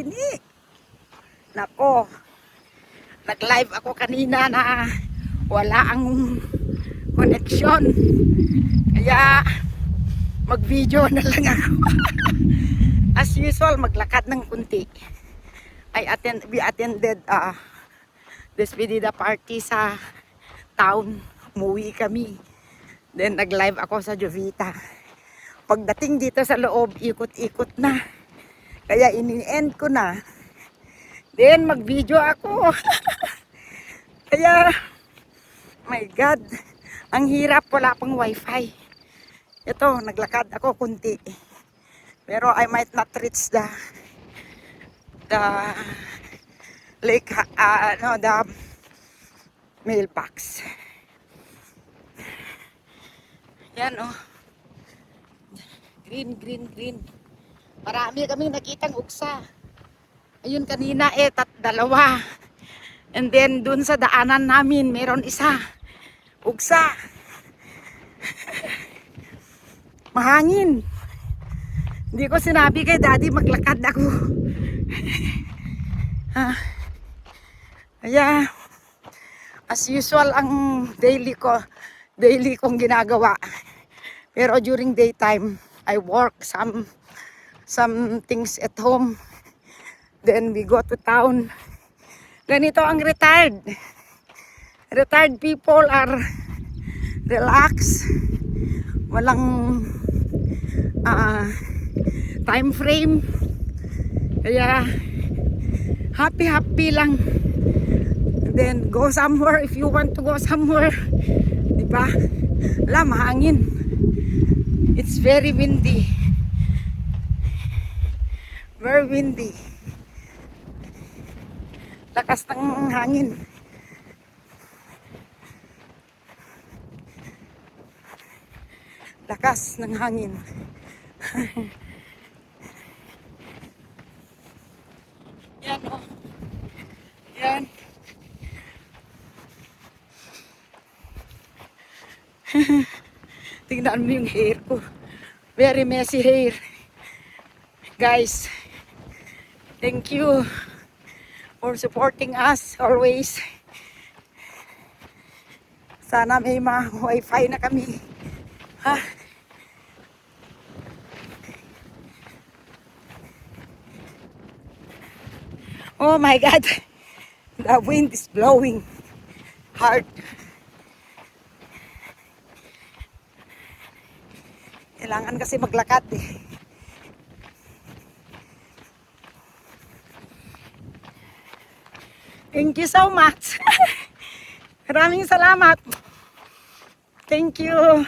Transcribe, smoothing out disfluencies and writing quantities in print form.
gini. Nako, nag-live ako kanina na wala ang connection. Kaya mag-video na lang ako. As usual, maglakad ng kunti. We attended despedida party sa town. Umuwi kami. Then nag-live ako sa Jovita. Pagdating dito sa loob, ikot-ikot na. Kaya ini-end ko na. Then mag-video ako. Kaya, my God, ang hirap, wala pang wifi. Ito, naglakad ako kunti. Pero I might not reach the lake, the mailbox. Yan oh. Green, green, green. Marami kami nakitang uksa. Ayun kanina dalawa. And then dun sa daanan namin, meron isa. Uksa. Mahangin. Hindi ko sinabi kay daddy maglakad ako. Kaya as usual ang daily kong ginagawa. Pero during daytime, I work some things at home. Then we go to town. Ganito ang retired. Retired people are relaxed. Walang time frame. Kaya happy lang. Then go somewhere if you want to go somewhere. Diba? Wala, mahangin. It's very windy. Very windy. Lakas ng hangin. Lakas ng hangin. Yan o. Yan. Tingnan mo yung hair ko. Very messy hair. Guys, thank you for supporting us always. Sana may wifi na kami. Ha? Oh my God. The wind is blowing hard. Kailangan kasi maglakad eh. Thank you so much. Maraming salamat. Thank you.